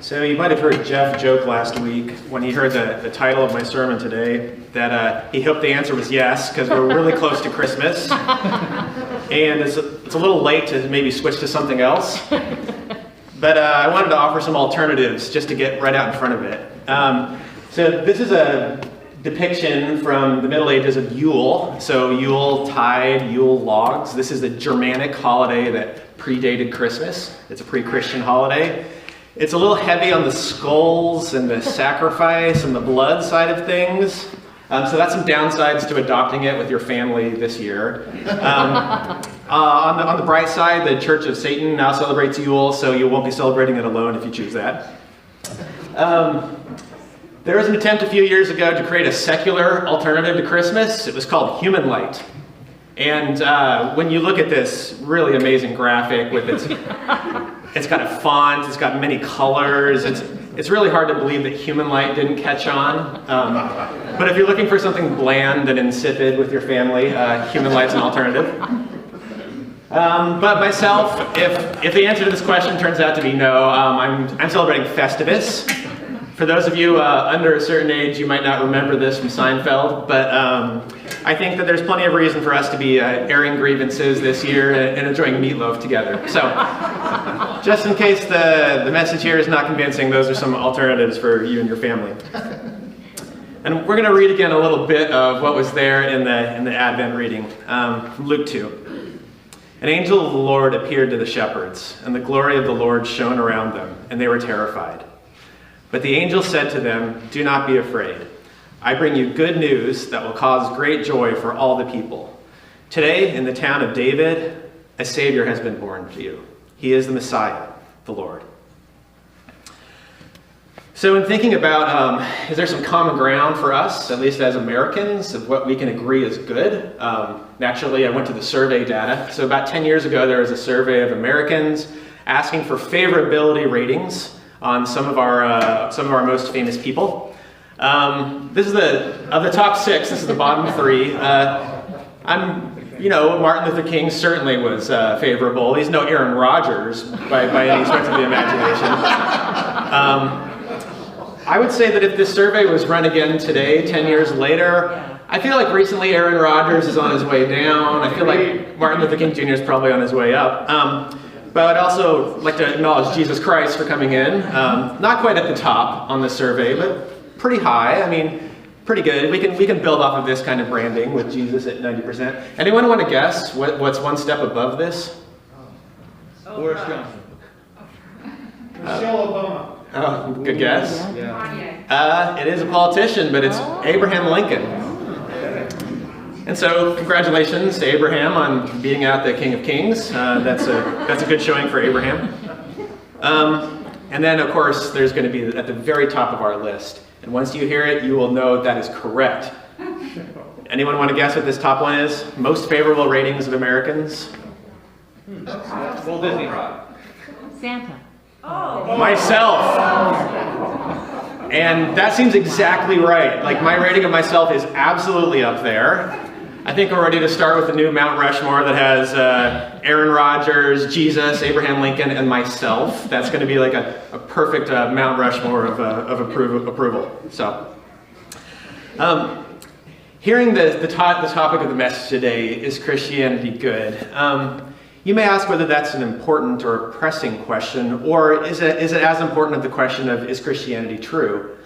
So you might have heard Jeff joke last week when he heard the title of my sermon today that he hoped the answer was yes, because we're really close to Christmas. And it's a little late to maybe switch to something else. But I wanted to offer some alternatives just to get right out in front of it. So this is a depiction from the Middle Ages of Yule. So Yule tide, Yule logs. This is a Germanic holiday that predated Christmas. It's a pre-Christian holiday. It's a little heavy on the skulls and the sacrifice and the blood side of things. So that's some downsides to adopting it with your family this year. On the bright side, the Church of Satan now celebrates Yule, so you won't be celebrating it alone if you choose that. There was an attempt a few years ago to create a secular alternative to Christmas. It was called Human Light. And when you look at this really amazing graphic with it's got a font, it's got many colors, it's really hard to believe that Human Light didn't catch on. But if you're looking for something bland and insipid with your family, Human Light's an alternative. But myself, if the answer to this question turns out to be no, I'm celebrating Festivus. For those of you under a certain age, you might not remember this from Seinfeld, but I think that there's plenty of reason for us to be airing grievances this year and enjoying meatloaf together. So, just in case the message here is not convincing, those are some alternatives for you and your family. And we're going to read again a little bit of what was there in the Advent reading from Luke 2. An angel of the Lord appeared to the shepherds, and the glory of the Lord shone around them, and they were terrified. But the angel said to them, "Do not be afraid. I bring you good news that will cause great joy for all the people. Today, in the town of David, a Savior has been born to you. He is the Messiah, the Lord." So in thinking about, is there some common ground for us, at least as Americans, of what we can agree is good? Naturally, I went to the survey data. So about 10 years ago, there was a survey of Americans asking for favorability ratings on some of our most famous people. This is of the top 6, this is the bottom 3. Martin Luther King certainly was favorable. He's no Aaron Rodgers by any stretch of the imagination. I would say that if this survey was run again today, 10 years later, I feel like recently Aaron Rodgers is on his way down. I feel like Martin Luther King Jr. is probably on his way up. But I'd also like to acknowledge Jesus Christ for coming in. Not quite at the top on the survey, but pretty high. I mean, pretty good. We can build off of this kind of branding with Jesus at 90%. Anyone want to guess what's one step above this? Boris Johnson. Michelle Obama. Oh, good guess. Yeah. It is a politician, but it's Abraham Lincoln. And so, congratulations to Abraham on beating out the King of Kings. That's a good showing for Abraham. And then, of course, there's going to be at the very top of our list. And once you hear it, you will know that is correct. Anyone want to guess what this top one is? Most favorable ratings of Americans? Walt Disney. Santa. Myself. And that seems exactly right. Like, my rating of myself is absolutely up there. I think we're ready to start with the new Mount Rushmore that has Aaron Rodgers, Jesus, Abraham Lincoln, and myself. That's going to be like a perfect Mount Rushmore of approval. So, hearing the topic of the message today, is Christianity good? You may ask whether that's an important or a pressing question, or is it as important as the question of, is Christianity true?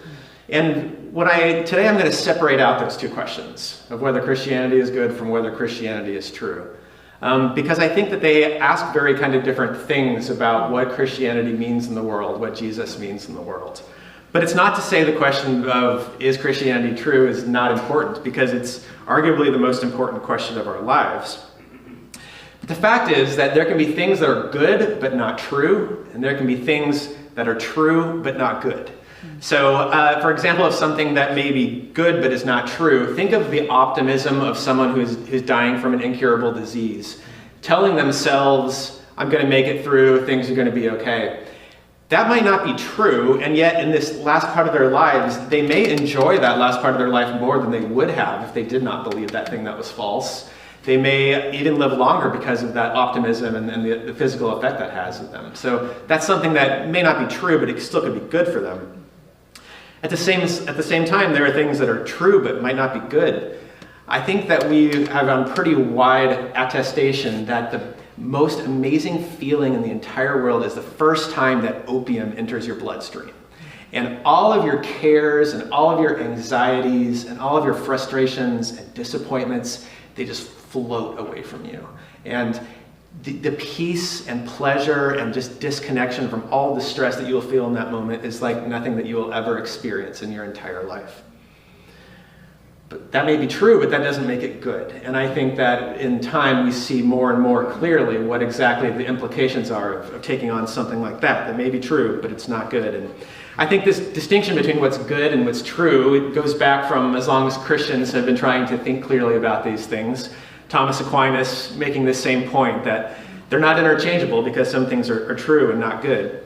And today I'm going to separate out those two questions of whether Christianity is good from whether Christianity is true. Because I think that they ask very kind of different things about what Christianity means in the world, what Jesus means in the world. But it's not to say the question of, is Christianity true, is not important, because it's arguably the most important question of our lives. The fact is that there can be things that are good but not true, and there can be things that are true but not good. So, for example, of something that may be good but is not true, think of the optimism of someone who's dying from an incurable disease, telling themselves, "I'm going to make it through, things are going to be okay." That might not be true, and yet in this last part of their lives, they may enjoy that last part of their life more than they would have if they did not believe that thing that was false. They may even live longer because of that optimism and the physical effect that has on them. So that's something that may not be true, but it still could be good for them. At the same time, there are things that are true but might not be good. I think that we have on pretty wide attestation that the most amazing feeling in the entire world is the first time that opium enters your bloodstream. And all of your cares and all of your anxieties and all of your frustrations and disappointments, they just float away from you. And the peace and pleasure and just disconnection from all the stress that you will feel in that moment is like nothing that you will ever experience in your entire life. But that may be true, but that doesn't make it good. And I think that in time we see more and more clearly what exactly the implications are of taking on something like that. That may be true, but it's not good. And I think this distinction between what's good and what's true, it goes back from as long as Christians have been trying to think clearly about these things. Thomas Aquinas making this same point, that they're not interchangeable because some things are true and not good.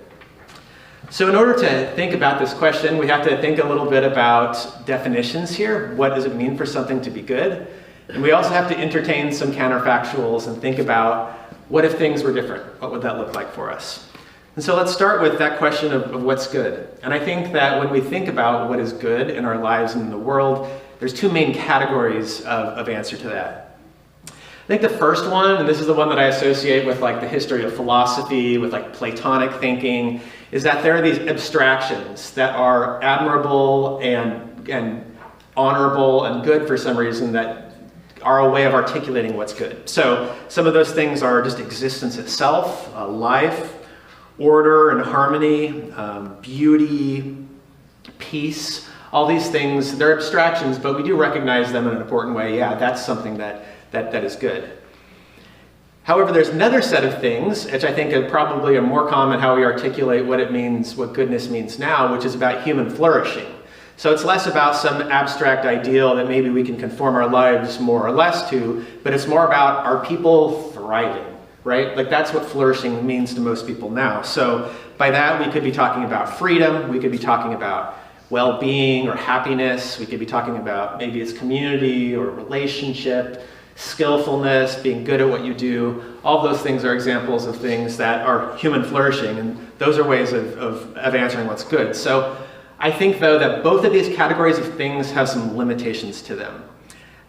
So in order to think about this question, we have to think a little bit about definitions here. What does it mean for something to be good? And we also have to entertain some counterfactuals and think about, what if things were different? What would that look like for us? And so let's start with that question of what's good. And I think that when we think about what is good in our lives and in the world, there's two main categories of answer to that. I think the first one, and this is the one that I associate with like the history of philosophy, with like Platonic thinking, is that there are these abstractions that are admirable and honorable and good for some reason that are a way of articulating what's good. So some of those things are just existence itself, life, order and harmony, beauty, peace, all these things. They're abstractions, but we do recognize them in an important way. Yeah, that's something that is good. However, there's another set of things, which I think are probably more common how we articulate what it means, what goodness means now, which is about human flourishing. So it's less about some abstract ideal that maybe we can conform our lives more or less to, but it's more about our people thriving, right? Like that's what flourishing means to most people now. So by that, we could be talking about freedom, we could be talking about well-being or happiness, we could be talking about maybe it's community or relationship, skillfulness, being good at what you do. All those things are examples of things that are human flourishing, and those are ways of answering what's good. So I think, though, that both of these categories of things have some limitations to them.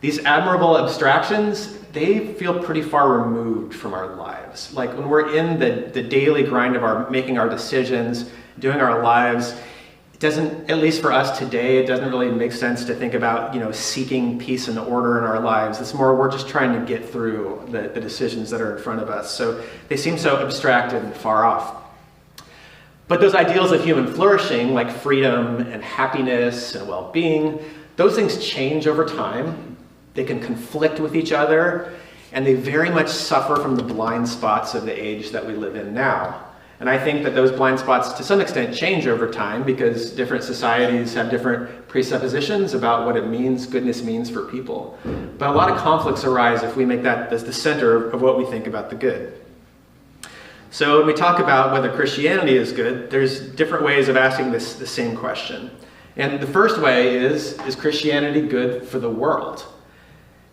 These admirable abstractions, they feel pretty far removed from our lives. Like when we're in the daily grind of making our decisions, doing our lives, doesn't, at least for us today, it doesn't really make sense to think about, seeking peace and order in our lives. It's more we're just trying to get through the decisions that are in front of us. So they seem so abstracted and far off. But those ideals of human flourishing, like freedom and happiness and well-being, those things change over time. They can conflict with each other, and they very much suffer from the blind spots of the age that we live in now. And I think that those blind spots to some extent change over time because different societies have different presuppositions about what goodness means for people. But a lot of conflicts arise if we make that as the center of what we think about the good. So when we talk about whether Christianity is good, there's different ways of asking the same question. And the first way is Christianity good for the world?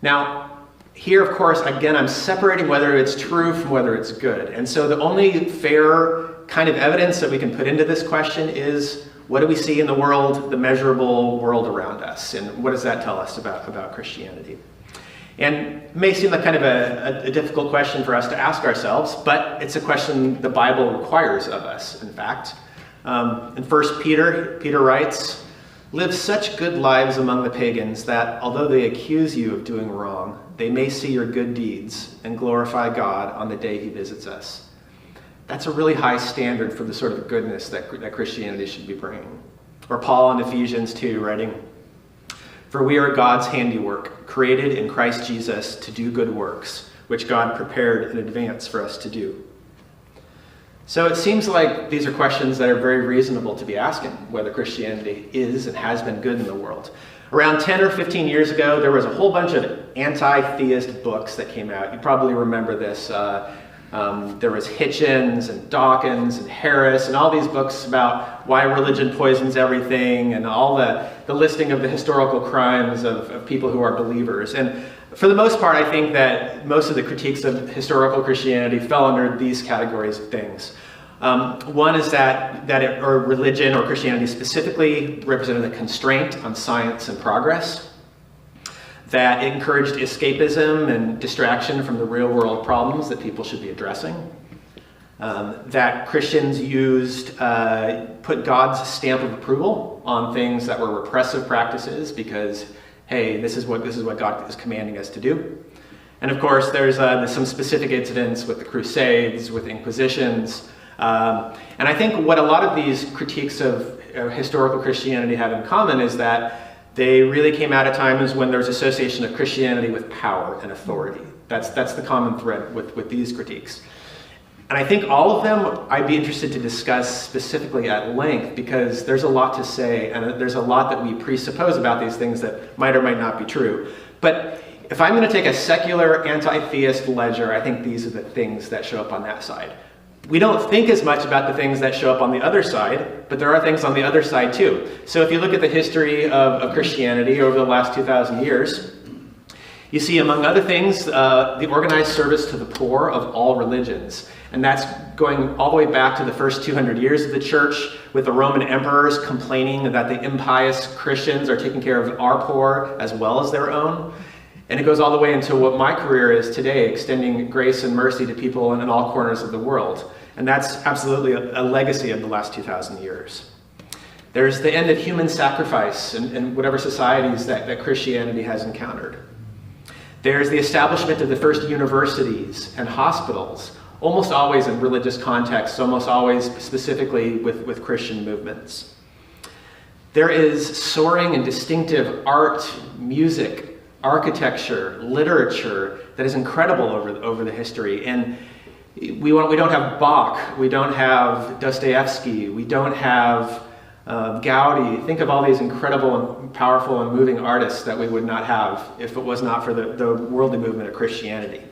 Now, here, of course, again, I'm separating whether it's true from whether it's good. And so the only fair kind of evidence that we can put into this question is, what do we see in the world, the measurable world around us? And what does that tell us about Christianity? And it may seem like kind of a difficult question for us to ask ourselves, but it's a question the Bible requires of us, in fact. In 1 Peter writes, "Live such good lives among the pagans that, although they accuse you of doing wrong, they may see your good deeds and glorify God on the day he visits us." That's a really high standard for the sort of goodness that Christianity should be bringing. Or Paul in Ephesians 2 writing, "For we are God's handiwork, created in Christ Jesus to do good works, which God prepared in advance for us to do." So it seems like these are questions that are very reasonable to be asking, whether Christianity is and has been good in the world. Around 10 or 15 years ago, there was a whole bunch of anti-theist books that came out. You probably remember this. There was Hitchens and Dawkins and Harris and all these books about why religion poisons everything and all the listing of the historical crimes of people who are believers. And For the most part, I think that most of the critiques of historical Christianity fell under these categories of things. One is or religion or Christianity specifically represented a constraint on science and progress, that it encouraged escapism and distraction from the real world problems that people should be addressing, that Christians put God's stamp of approval on things that were repressive practices because, hey, this is what God is commanding us to do. And of course, there's some specific incidents with the Crusades, with Inquisitions. And I think what a lot of these critiques of historical Christianity have in common is that they really came out at times when there's association of Christianity with power and authority. That's the common thread with these critiques. And I think all of them I'd be interested to discuss specifically at length because there's a lot to say and there's a lot that we presuppose about these things that might or might not be true. But if I'm going to take a secular anti-theist ledger, I think these are the things that show up on that side. We don't think as much about the things that show up on the other side, but there are things on the other side too. So if you look at the history of Christianity over the last 2,000 years, you see, among other things, the organized service to the poor of all religions. And that's going all the way back to the first 200 years of the church, with the Roman emperors complaining that the impious Christians are taking care of our poor as well as their own. And it goes all the way into what my career is today, extending grace and mercy to people in all corners of the world. And that's absolutely a legacy of the last 2,000 years. There's the end of human sacrifice in whatever societies that Christianity has encountered. There's the establishment of the first universities and hospitals, almost always in religious contexts, almost always specifically with Christian movements. There is soaring and distinctive art, music, architecture, literature that is incredible over the history. And we don't have Bach, we don't have Dostoevsky, we don't have Gaudi. Think of all these incredible and powerful and moving artists that we would not have if it was not for the worldly movement of Christianity.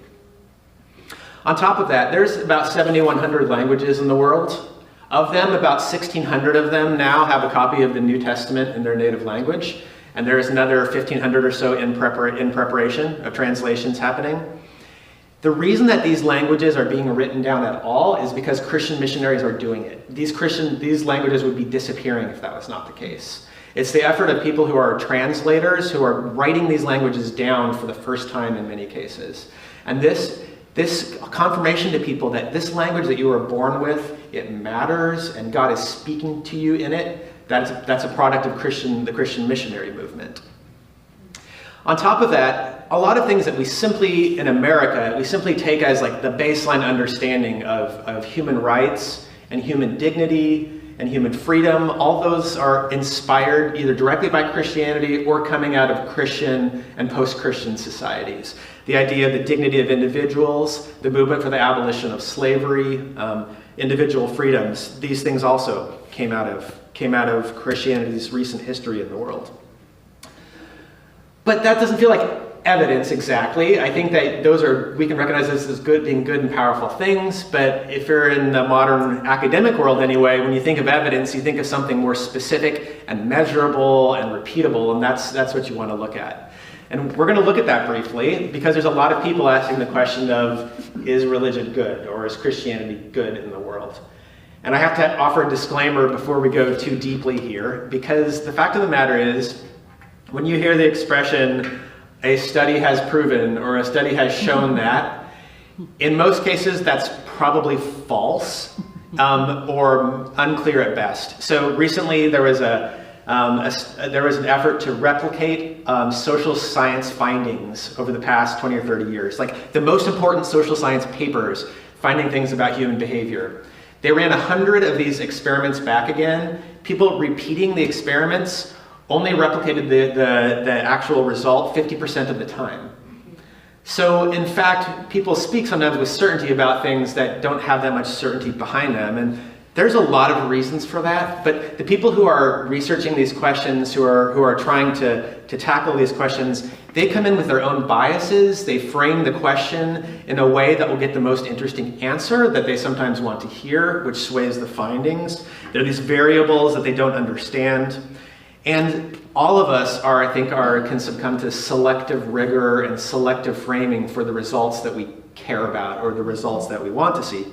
On top of that, there's about 7,100 languages in the world. Of them, about 1,600 of them now have a copy of the New Testament in their native language, and there's another 1,500 or so in preparation of translations happening. The reason that these languages are being written down at all is because Christian missionaries are doing it. These languages would be disappearing if that was not the case. It's the effort of people who are translators, who are writing these languages down for the first time in many cases. And this confirmation to people that this language that you were born with, it matters, and God is speaking to you in it, that's a product of the Christian missionary movement. On top of that, a lot of things that we simply, in America, we simply take as like the baseline understanding of human rights and human dignity and human freedom, all those are inspired either directly by Christianity or coming out of Christian and post-Christian societies. The idea of the dignity of individuals, the movement for the abolition of slavery, individual freedoms, these things also came out of Christianity's recent history in the world. But that doesn't feel like evidence exactly. I think that we can recognize this as being good and powerful things, but if you're in the modern academic world anyway, when you think of evidence, you think of something more specific and measurable and repeatable, and that's what you want to look at. And we're going to look at that briefly, because there's a lot of people asking the question of, is religion good, or is Christianity good in the world? And I have to offer a disclaimer before we go too deeply here, because the fact of the matter is, when you hear the expression, a study has proven, or a study has shown that, in most cases that's probably false, or unclear at best. So recently there was an effort to replicate social science findings over the past 20 or 30 years, like the most important social science papers finding things about human behavior. They ran 100 of these experiments back again. People repeating the experiments only replicated the actual result 50% of the time. So in fact, people speak sometimes with certainty about things that don't have that much certainty behind them, and there's a lot of reasons for that, but the people who are researching these questions, who are trying to tackle these questions, they come in with their own biases, they frame the question in a way that will get the most interesting answer that they sometimes want to hear, which sways the findings. There are these variables that they don't understand. And all of us can succumb to selective rigor and selective framing for the results that we care about or the results that we want to see.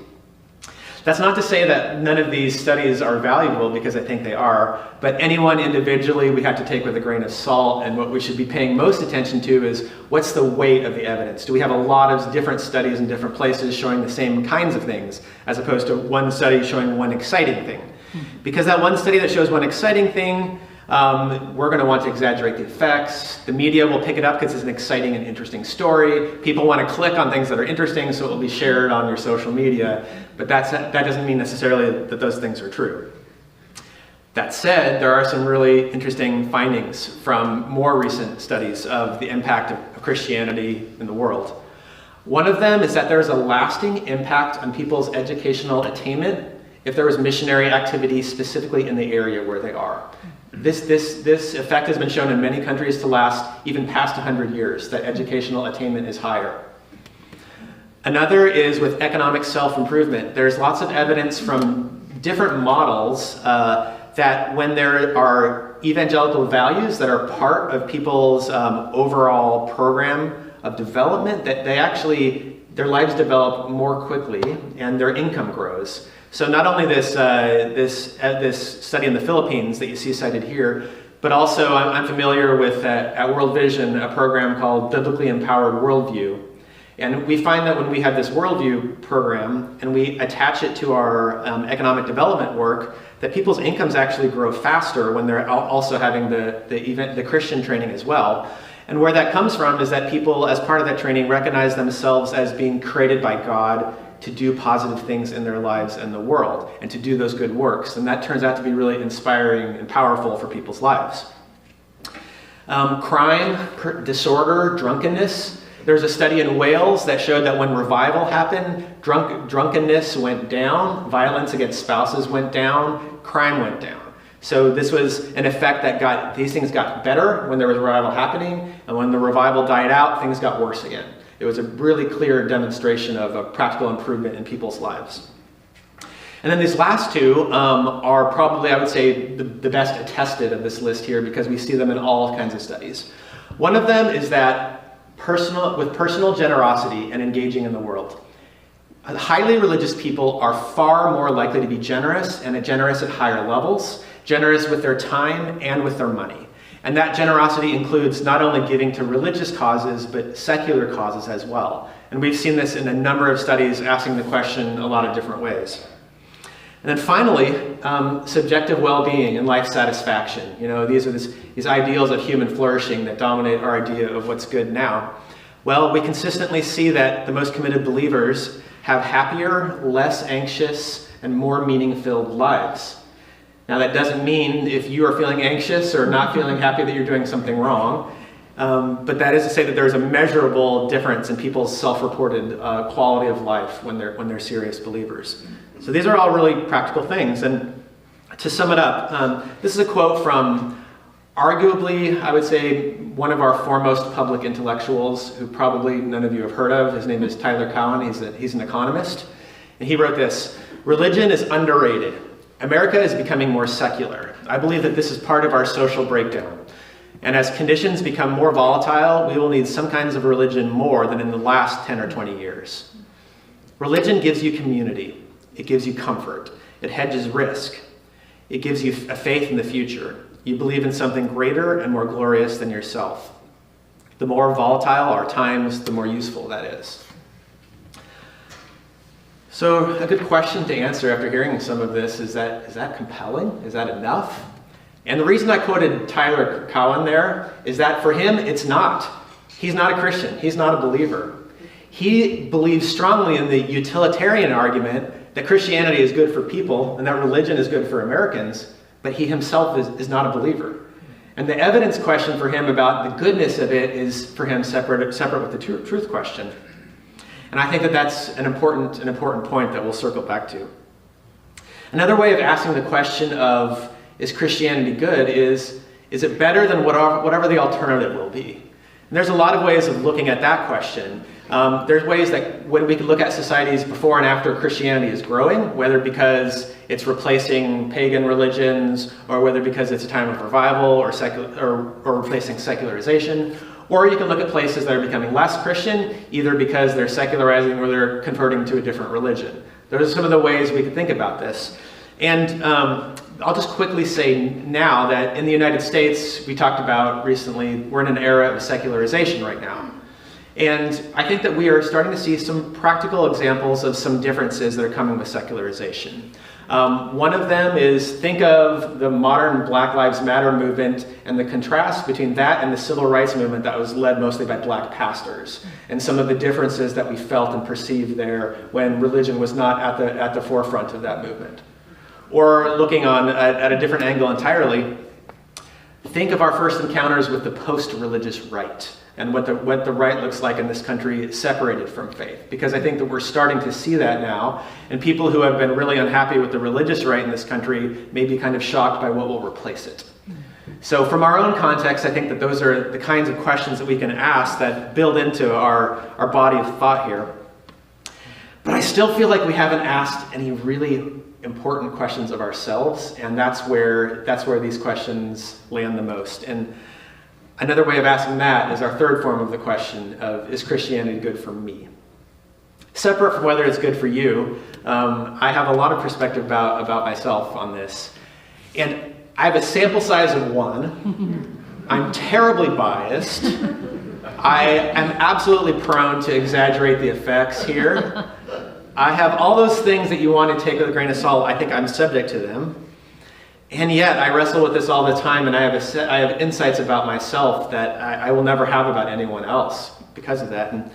That's not to say that none of these studies are valuable, because I think they are, but anyone individually we have to take with a grain of salt, and what we should be paying most attention to is what's the weight of the evidence? Do we have a lot of different studies in different places showing the same kinds of things, as opposed to one study showing one exciting thing? Because that one study that shows one exciting thing, we're going to want to exaggerate the effects. The media will pick it up because it's an exciting and interesting story. People want to click on things that are interesting, so it will be shared on your social media. But that doesn't mean necessarily that those things are true. That said, there are some really interesting findings from more recent studies of the impact of Christianity in the world. One of them is that there is a lasting impact on people's educational attainment if there was missionary activity specifically in the area where they are. This effect has been shown in many countries to last even past 100 years, that educational attainment is higher. Another is with economic self-improvement. There's lots of evidence from different models that when there are evangelical values that are part of people's overall program of development, that their lives develop more quickly and their income grows. So not only this study in the Philippines that you see cited here, but also I'm familiar with at World Vision a program called Biblically Empowered Worldview. And we find that when we have this worldview program and we attach it to our economic development work, that people's incomes actually grow faster when they're also having the Christian training as well. And where that comes from is that people, as part of that training, recognize themselves as being created by God to do positive things in their lives and the world, and to do those good works. And that turns out to be really inspiring and powerful for people's lives. Crime, disorder, drunkenness. There's a study in Wales that showed that when revival happened, drunkenness went down, violence against spouses went down, crime went down. So this was an effect that these things got better when there was revival happening, and when the revival died out, things got worse again. It was a really clear demonstration of a practical improvement in people's lives. And then these last two are probably, I would say, the best attested of this list here, because we see them in all kinds of studies. One of them is that with personal generosity and engaging in the world, highly religious people are far more likely to be generous, and generous at higher levels, generous with their time and with their money. And that generosity includes not only giving to religious causes, but secular causes as well. And we've seen this in a number of studies asking the question a lot of different ways. And then finally, subjective well-being and life satisfaction. You know, these are these ideals of human flourishing that dominate our idea of what's good now. Well, we consistently see that the most committed believers have happier, less anxious, and more meaning-filled lives. Now, that doesn't mean if you are feeling anxious or not feeling happy that you're doing something wrong, but that is to say that there's a measurable difference in people's self-reported quality of life when they're serious believers. So these are all really practical things. And to sum it up, this is a quote from arguably, I would say, one of our foremost public intellectuals who probably none of you have heard of. His name is Tyler Cowen. He's an economist. And he wrote this: "Religion is underrated. America is becoming more secular. I believe that this is part of our social breakdown. And as conditions become more volatile, we will need some kinds of religion more than in the last 10 or 20 years. Religion gives you community. It gives you comfort. It hedges risk. It gives you a faith in the future. You believe in something greater and more glorious than yourself. The more volatile our times, the more useful that is." So a good question to answer after hearing some of this is that compelling? Is that enough? And the reason I quoted Tyler Cowen there is that for him, it's not. He's not a Christian. He's not a believer. He believes strongly in the utilitarian argument that Christianity is good for people and that religion is good for Americans, but he himself is not a believer. And the evidence question for him about the goodness of it is for him separate with the truth question. And I think that that's an important point that we'll circle back to. Another way of asking the question of, is Christianity good, is it better than whatever the alternative will be? And there's a lot of ways of looking at that question. There's ways that when we can look at societies before and after Christianity is growing, whether because it's replacing pagan religions, or whether because it's a time of revival or replacing secularization. Or you can look at places that are becoming less Christian, either because they're secularizing or they're converting to a different religion. Those are some of the ways we can think about this. And I'll just quickly say now that in the United States, we talked about recently, we're in an era of secularization right now. And I think that we are starting to see some practical examples of some differences that are coming with secularization. One of them is, think of the modern Black Lives Matter movement and the contrast between that and the civil rights movement that was led mostly by black pastors, and some of the differences that we felt and perceived there when religion was not at the forefront of that movement. Or looking at a different angle entirely, think of our first encounters with the post-religious right and what the right looks like in this country separated from faith. Because I think that we're starting to see that now, and people who have been really unhappy with the religious right in this country may be kind of shocked by what will replace it. So from our own context, I think that those are the kinds of questions that we can ask that build into our body of thought here. But I still feel like we haven't asked any really important questions of ourselves, and that's where these questions land the most. And another way of asking that is our third form of the question of, is Christianity good for me? Separate from whether it's good for you, I have a lot of perspective about myself on this. And I have a sample size of 1. I'm terribly biased. I am absolutely prone to exaggerate the effects here. I have all those things that you want to take with a grain of salt. I think I'm subject to them. And yet I wrestle with this all the time, and I have insights about myself that I will never have about anyone else because of that. And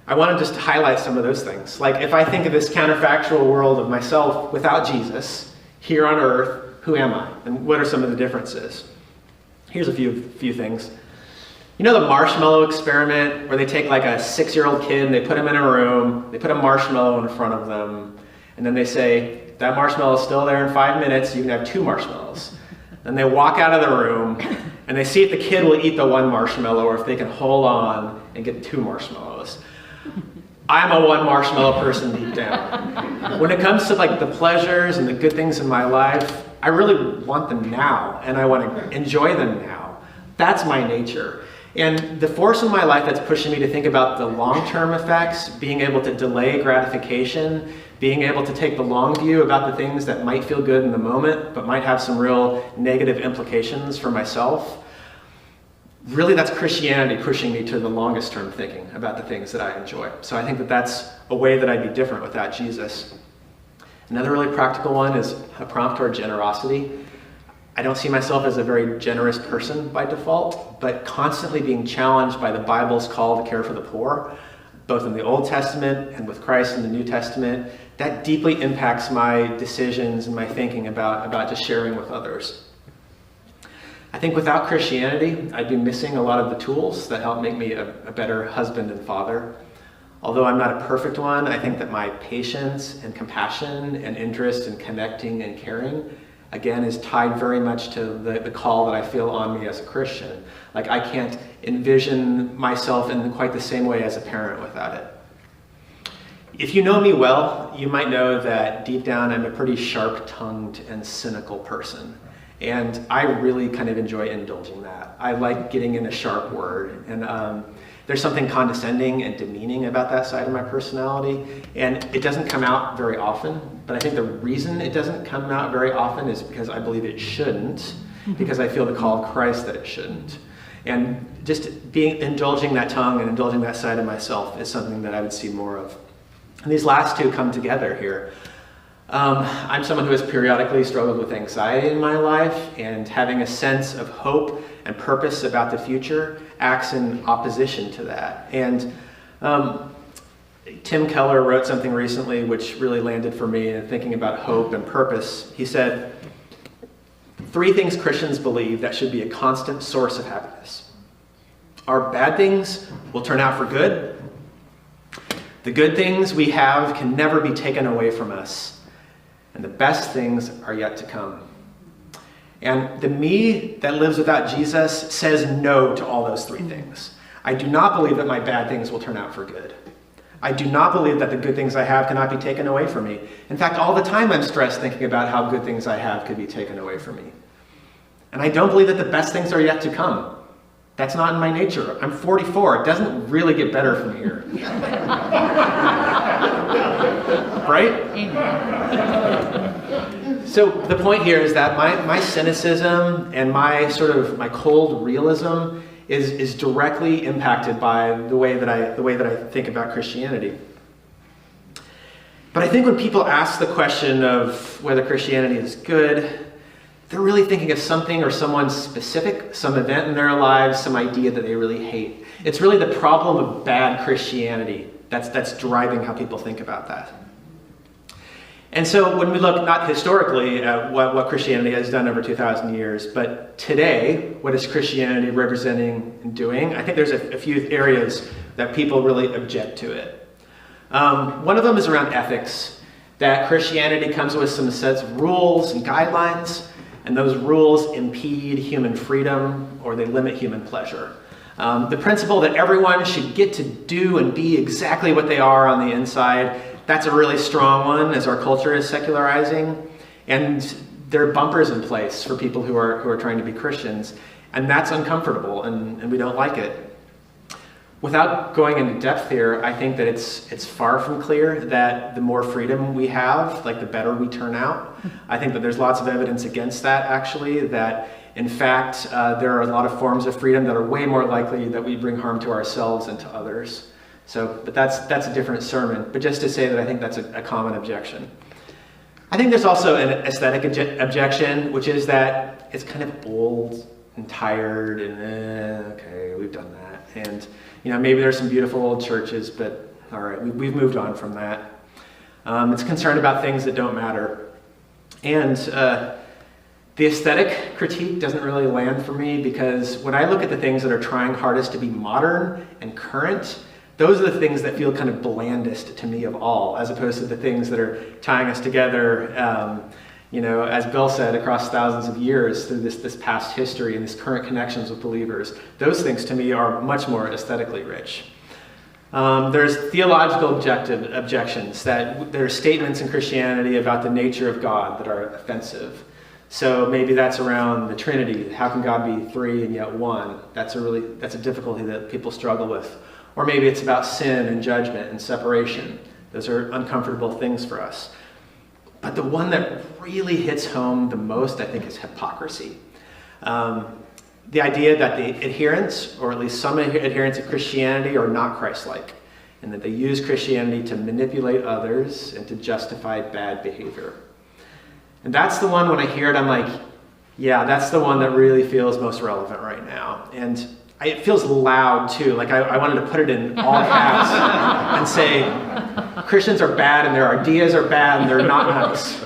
I want to just highlight some of those things. Like, if I think of this counterfactual world of myself without Jesus, here on earth, who am I? And what are some of the differences? Here's a few things. You know the marshmallow experiment, where they take like a 6-year-old kid and they put him in a room, they put a marshmallow in front of them, and then they say, that marshmallow is still there in 5 minutes, you can have 2 marshmallows. Then they walk out of the room and they see if the kid will eat the 1 marshmallow or if they can hold on and get 2 marshmallows. I'm a 1 marshmallow person deep down. When it comes to like the pleasures and the good things in my life, I really want them now, and I want to enjoy them now. That's my nature. And the force in my life that's pushing me to think about the long-term effects, being able to delay gratification, being able to take the long view about the things that might feel good in the moment, but might have some real negative implications for myself, really that's Christianity pushing me to the longest term thinking about the things that I enjoy. So I think that that's a way that I'd be different without Jesus. Another really practical one is a prompt toward generosity. I don't see myself as a very generous person by default, but constantly being challenged by the Bible's call to care for the poor, both in the Old Testament and with Christ in the New Testament, that deeply impacts my decisions and my thinking about just sharing with others. I think without Christianity, I'd be missing a lot of the tools that help make me a better husband and father. Although I'm not a perfect one, I think that my patience and compassion and interest in connecting and caring, again, is tied very much to the call that I feel on me as a Christian. Like, I can't envision myself in quite the same way as a parent without it. If you know me well, you might know that deep down I'm a pretty sharp-tongued and cynical person. And I really kind of enjoy indulging that. I like getting in a sharp word. And there's something condescending and demeaning about that side of my personality. And it doesn't come out very often. But I think the reason it doesn't come out very often is because I believe it shouldn't. Because I feel the call of Christ that it shouldn't. And just indulging that tongue and indulging that side of myself is something that I would see more of. And these last two come together here. I'm someone who has periodically struggled with anxiety in my life, and having a sense of hope and purpose about the future acts in opposition to that. And Tim Keller wrote something recently which really landed for me in thinking about hope and purpose. He said, 3 things Christians believe that should be a constant source of happiness. Our bad things will turn out for good. The good things we have can never be taken away from us. And the best things are yet to come. And the me that lives without Jesus says no to all those 3 things. I do not believe that my bad things will turn out for good. I do not believe that the good things I have cannot be taken away from me. In fact, all the time I'm stressed thinking about how good things I have could be taken away from me. And I don't believe that the best things are yet to come. That's not in my nature. I'm 44. It doesn't really get better from here. Right? Amen. So the point here is that my cynicism and my cold realism is directly impacted by the way that I think about Christianity. But I think when people ask the question of whether Christianity is good, they're really thinking of something or someone specific, some event in their lives, some idea that they really hate. It's really the problem of bad Christianity that's driving how people think about that. And so when we look not historically at what Christianity has done over 2,000 years, but today, what is Christianity representing and doing? I think there's a few areas that people really object to it. One of them is around ethics, that Christianity comes with some sets of rules and guidelines, and those rules impede human freedom or they limit human pleasure. The principle that everyone should get to do and be exactly what they are on the inside, that's a really strong one as our culture is secularizing. And there are bumpers in place for people who are trying to be Christians. And that's uncomfortable and we don't like it. Without going into depth here, I think that it's far from clear that the more freedom we have, like the better we turn out. I think that there's lots of evidence against that actually, that in fact, there are a lot of forms of freedom that are way more likely that we bring harm to ourselves and to others. But that's a different sermon. But just to say that I think that's a common objection. I think there's also an aesthetic objection, which is that it's kind of old and tired and okay, we've done that. And maybe there's some beautiful old churches, but all right, we've moved on from that. It's concerned about things that don't matter. And the aesthetic critique doesn't really land for me because when I look at the things that are trying hardest to be modern and current, those are the things that feel kind of blandest to me of all, as opposed to the things that are tying us together, as Bill said, across thousands of years through this past history and these current connections with believers. Those things to me are much more aesthetically rich. There's theological objections, that there are statements in Christianity about the nature of God that are offensive. So maybe that's around the Trinity. How can God be three and yet one? That's a difficulty that people struggle with. Or maybe it's about sin and judgment and separation. Those are uncomfortable things for us. But the one that really hits home the most, I think, is hypocrisy. The idea that the adherents, or at least some adherents of Christianity, are not Christ-like, and that they use Christianity to manipulate others and to justify bad behavior. And that's the one, when I hear it, I'm like, yeah, that's the one that really feels most relevant right now. And it feels loud too. Like I wanted to put it in all caps and say, Christians are bad and their ideas are bad and they're not nice.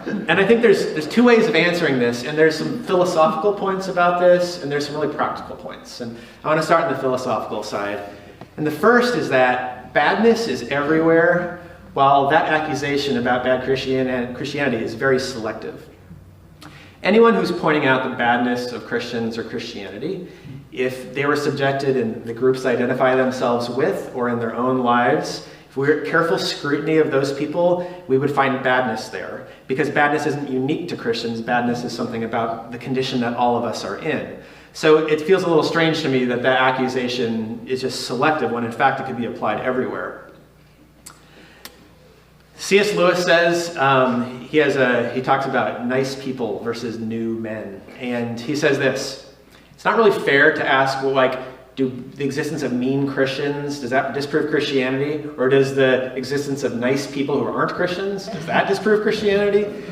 And I think there's two ways of answering this, and there's some philosophical points about this, and there's some really practical points. And I want to start on the philosophical side. And the first is that badness is everywhere, while that accusation about bad Christianity is very selective. Anyone who's pointing out the badness of Christians or Christianity, if they were subjected in the groups they identify themselves with or in their own lives, if we were careful scrutiny of those people, we would find badness there. Because badness isn't unique to Christians. Badness is something about the condition that all of us are in. So it feels a little strange to me that that accusation is just selective when in fact it could be applied everywhere. C.S. Lewis says, he talks about nice people versus new men. And he says this: it's not really fair to ask, do the existence of mean Christians, does that disprove Christianity? Or does the existence of nice people who aren't Christians, does that disprove Christianity?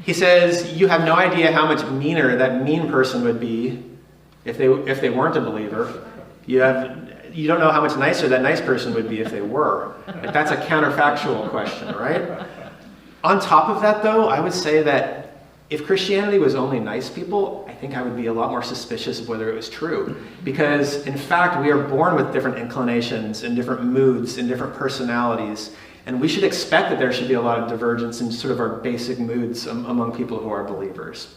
He says, you have no idea how much meaner that mean person would be if they weren't a believer. You don't know how much nicer that nice person would be if they were. That's a counterfactual question, right? On top of that, though, I would say that if Christianity was only nice people, I think I would be a lot more suspicious of whether it was true. Because, in fact, we are born with different inclinations and different moods and different personalities. And we should expect that there should be a lot of divergence in sort of our basic moods among people who are believers.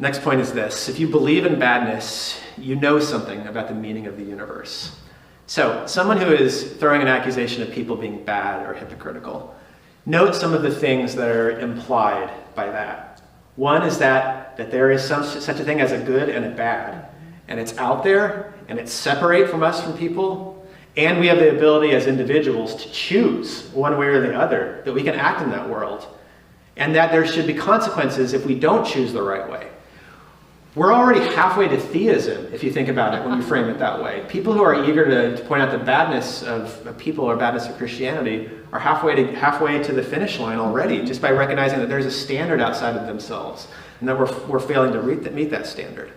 Next point is this. If you believe in badness, you know something about the meaning of the universe. So, someone who is throwing an accusation of people being bad or hypocritical, note some of the things that are implied by that. One is that there is such a thing as a good and a bad, and it's out there, and it's separate from us from people, and we have the ability as individuals to choose one way or the other, that we can act in that world, and that there should be consequences if we don't choose the right way. We're already halfway to theism, if you think about it, when you frame it that way. People who are eager to point out the badness of people or badness of Christianity are halfway to the finish line already, just by recognizing that there's a standard outside of themselves, and that we're failing to meet that standard.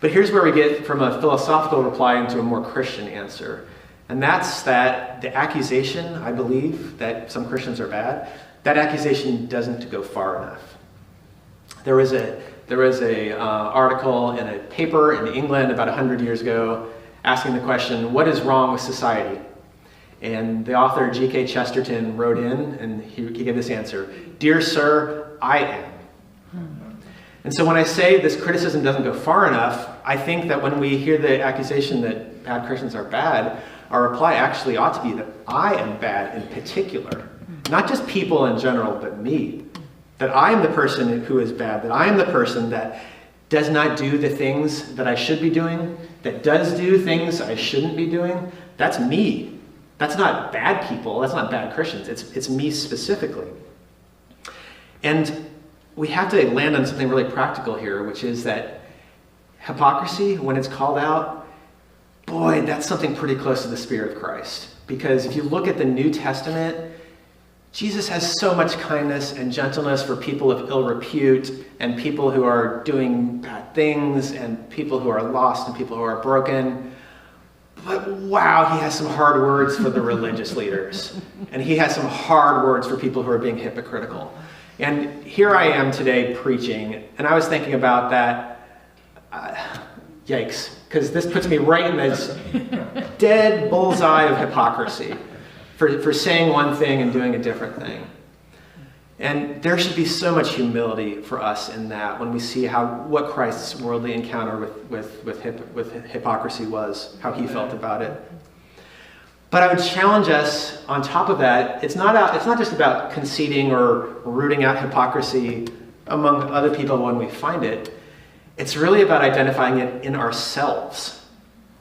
But here's where we get from a philosophical reply into a more Christian answer. And that's that the accusation, I believe, that some Christians are bad, that accusation doesn't go far enough. There was a article in a paper in England about 100 years ago asking the question, what is wrong with society? And the author, G.K. Chesterton, wrote in, and he gave this answer, "Dear sir, I am." And so when I say this criticism doesn't go far enough, I think that when we hear the accusation that bad Christians are bad, our reply actually ought to be that I am bad in particular. Not just people in general, but me. That I am the person who is bad, that I am the person that does not do the things that I should be doing, that does do things I shouldn't be doing. That's me. That's not bad people, that's not bad Christians, it's me specifically. And we have to land on something really practical here, which is that hypocrisy, when it's called out, boy, that's something pretty close to the Spirit of Christ. Because if you look at the New Testament, Jesus has so much kindness and gentleness for people of ill repute and people who are doing bad things and people who are lost and people who are broken. But wow, he has some hard words for the religious leaders. And he has some hard words for people who are being hypocritical. And here I am today preaching, and I was thinking about that. Yikes, because this puts me right in this dead bullseye of hypocrisy. For saying one thing and doing a different thing. And there should be so much humility for us in that when we see what Christ's worldly encounter with hypocrisy was, how he felt about it. But I would challenge us on top of that, it's not just about conceding or rooting out hypocrisy among other people when we find it. It's really about identifying it in ourselves,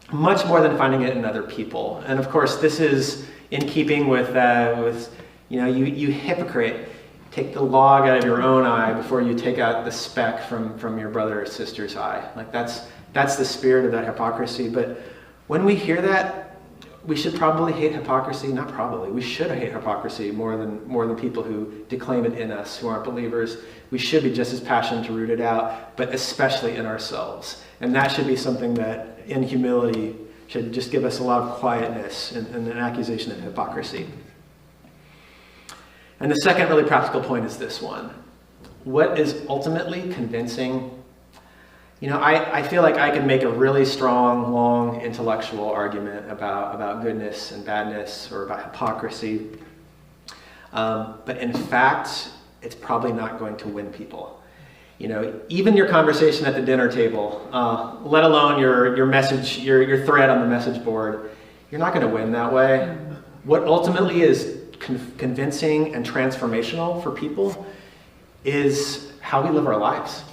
much more than finding it in other people. And of course, this is in keeping with you hypocrite, take the log out of your own eye before you take out the speck from your brother or sister's eye. Like that's the spirit of that hypocrisy. But when we hear that, we should probably hate hypocrisy. Not probably. We should hate hypocrisy more than people who declaim it in us, who aren't believers. We should be just as passionate to root it out, but especially in ourselves. And that should be something that, in humility, should just give us a lot of quietness and an accusation of hypocrisy. And the second really practical point is this one. What is ultimately convincing? I feel like I could make a really strong, long intellectual argument about goodness and badness or about hypocrisy. But in fact, it's probably not going to win people. Even your conversation at the dinner table, let alone your message, your thread on the message board, you're not going to win that way. What ultimately is convincing and transformational for people is how we live our lives.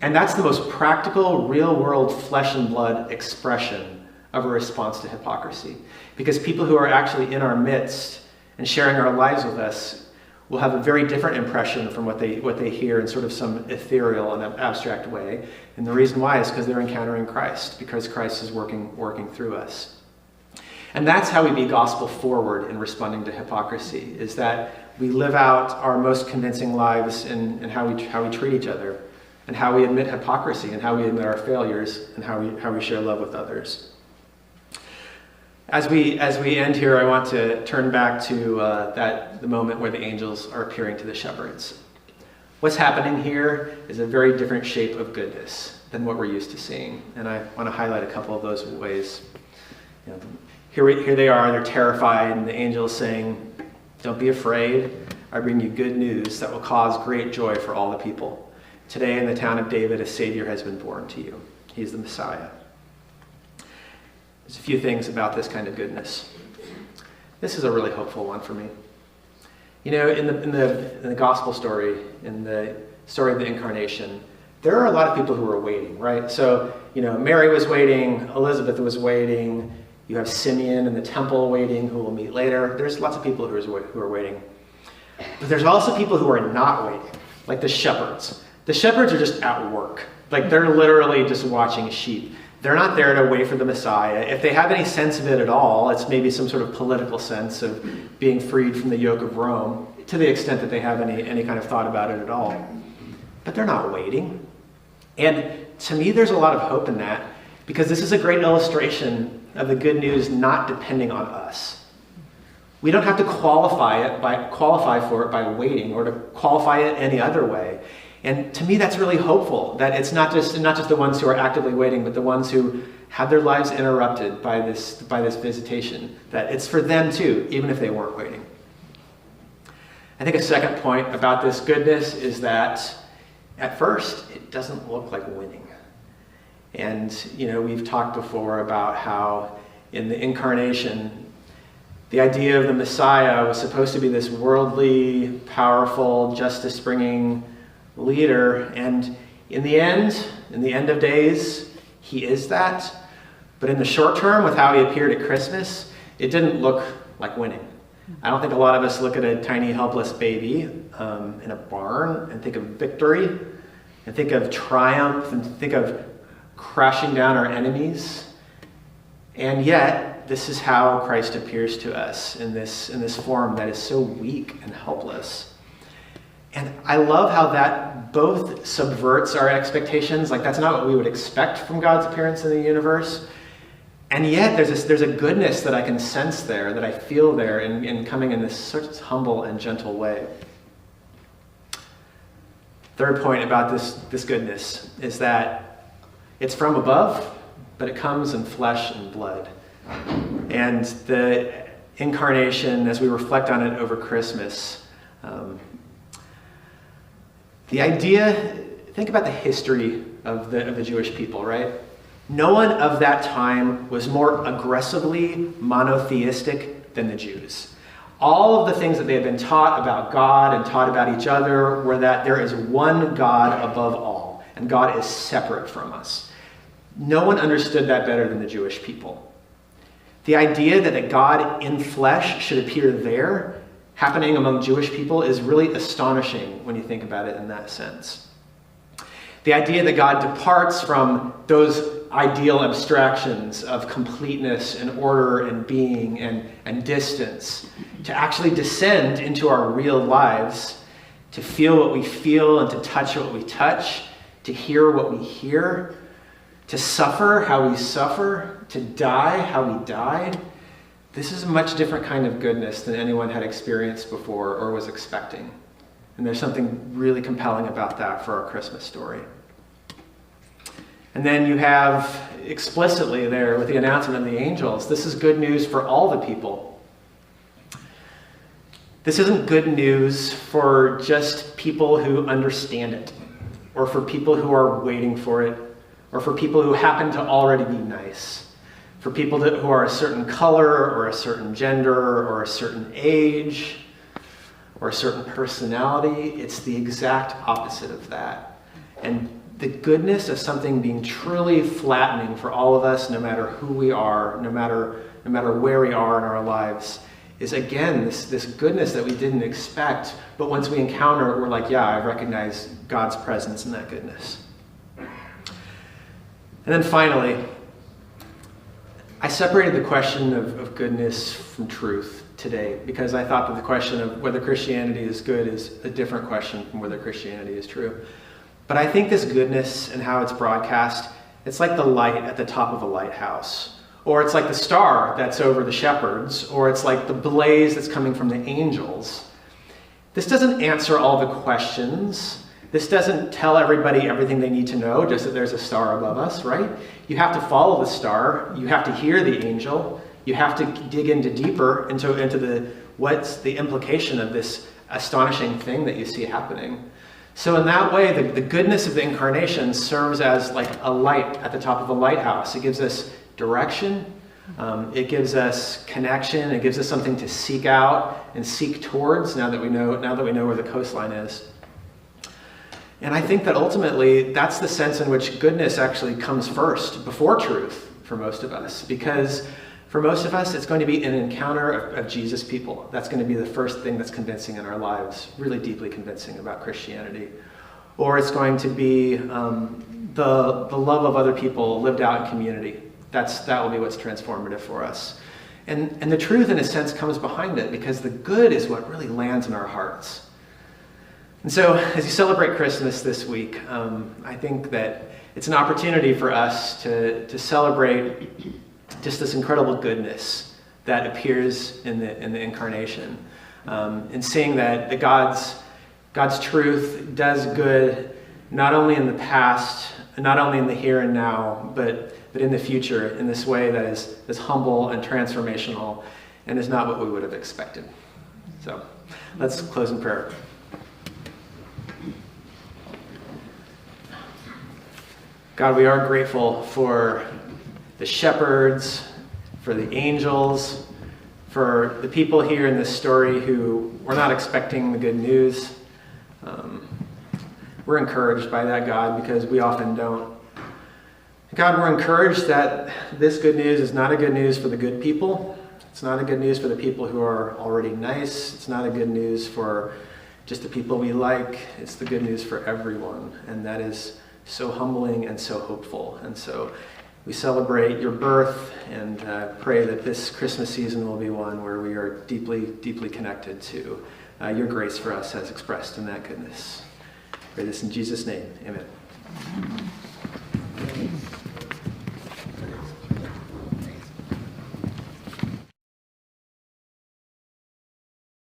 And that's the most practical, real-world, flesh and blood expression of a response to hypocrisy. Because people who are actually in our midst and sharing our lives with us will have a very different impression from what they hear in sort of some ethereal and abstract way. And the reason why is because they're encountering Christ, because Christ is working through us. And that's how we be gospel forward in responding to hypocrisy, is that we live out our most convincing lives in how we treat each other, and how we admit hypocrisy, and how we admit our failures, and how we share love with others. As we end here, I want to turn back to the moment where the angels are appearing to the shepherds. What's happening here is a very different shape of goodness than what we're used to seeing, and I want to highlight a couple of those ways. Here they are, they're terrified, and the angel's saying, "Don't be afraid, I bring you good news that will cause great joy for all the people. Today in the town of David, a Savior has been born to you. He's the Messiah. There's a few things about this kind of goodness. This is a really hopeful one for me. You know, in the gospel story, in the story of the incarnation, there are a lot of people who are waiting, right? So, you know, Mary was waiting, Elizabeth was waiting, you have Simeon in the temple waiting, who we'll meet later. There's lots of people who are waiting. But there's also people who are not waiting, like the shepherds. The shepherds are just at work. Like, they're literally just watching sheep. They're not there to wait for the Messiah. If they have any sense of it at all, it's maybe some sort of political sense of being freed from the yoke of Rome, to the extent that they have any kind of thought about it at all. But they're not waiting. And to me, there's a lot of hope in that, because this is a great illustration of the good news not depending on us. We don't have to qualify for it by waiting, or to qualify it any other way. And to me, that's really hopeful, that it's not just the ones who are actively waiting, but the ones who have their lives interrupted by this visitation, that it's for them too, even if they weren't waiting. I think a second point about this goodness is that at first, it doesn't look like winning. And, you know, we've talked before about how in the incarnation, the idea of the Messiah was supposed to be this worldly, powerful, justice-bringing leader. And in the end of days, he is that. But in the short term, with how he appeared at Christmas, it didn't look like winning. I don't think a lot of us look at a tiny, helpless baby in a barn and think of victory, and think of triumph, and think of crashing down our enemies. And yet, this is how Christ appears to us in this form that is so weak and helpless. And I love how that both subverts our expectations. Like, that's not what we would expect from God's appearance in the universe. And yet there's a goodness that I can sense there, that I feel there in coming in this sort of humble and gentle way. Third point about this goodness is that it's from above, but it comes in flesh and blood. And the incarnation, as we reflect on it over Christmas, the idea, think about the history of the Jewish people, right? No one of that time was more aggressively monotheistic than the Jews. All of the things that they had been taught about God and taught about each other were that there is one God above all, and God is separate from us. No one understood that better than the Jewish people. The idea that a God in flesh should appear there, happening among Jewish people, is really astonishing when you think about it in that sense. The idea that God departs from those ideal abstractions of completeness and order and being and distance, to actually descend into our real lives, to feel what we feel and to touch what we touch, to hear what we hear, to suffer how we suffer, to die how we died. This is a much different kind of goodness than anyone had experienced before or was expecting. And there's something really compelling about that for our Christmas story. And then you have explicitly there with the announcement of the angels, this is good news for all the people. This isn't good news for just people who understand it, or for people who are waiting for it, or for people who happen to already be nice, for people who are a certain color, or a certain gender, or a certain age, or a certain personality. It's the exact opposite of that. And the goodness of something being truly flattening for all of us, no matter who we are, no matter where we are in our lives, is again this goodness that we didn't expect, but once we encounter it, we're like, yeah, I recognize God's presence in that goodness. And then finally, I separated the question of goodness from truth today, because I thought that the question of whether Christianity is good is a different question from whether Christianity is true. But I think this goodness and how it's broadcast, it's like the light at the top of a lighthouse. Or it's like the star that's over the shepherds. Or it's like the blaze that's coming from the angels. This doesn't answer all the questions. This doesn't tell everybody everything they need to know, just that there's a star above us, right? You have to follow the star. You have to hear the angel. You have to dig deeper into what's the implication of this astonishing thing that you see happening. So in that way, the goodness of the incarnation serves as like a light at the top of a lighthouse. It gives us direction. It gives us connection. It gives us something to seek out and seek towards now that we know where the coastline is. And I think that ultimately that's the sense in which goodness actually comes first, before truth for most of us. Because for most of us, it's going to be an encounter of Jesus people. That's going to be the first thing that's convincing in our lives, really deeply convincing about Christianity. Or it's going to be the love of other people lived out in community. That will be what's transformative for us. And the truth, in a sense, comes behind it, because the good is what really lands in our hearts. And so, as you celebrate Christmas this week, I think that it's an opportunity for us to celebrate just this incredible goodness that appears in the incarnation, and seeing that God's truth does good not only in the past, not only in the here and now, but in the future in this way that is humble and transformational and is not what we would have expected. So let's close in prayer. God, we are grateful for the shepherds, for the angels, for the people here in this story who were not expecting the good news. We're encouraged by that, God, because we often don't. God, we're encouraged that this good news is not a good news for the good people. It's not a good news for the people who are already nice. It's not a good news for just the people we like. It's the good news for everyone. And that is so humbling and so hopeful. And so we celebrate your birth and pray that this Christmas season will be one where we are deeply, deeply connected to your grace for us as expressed in that goodness. Pray this in Jesus' name. Amen.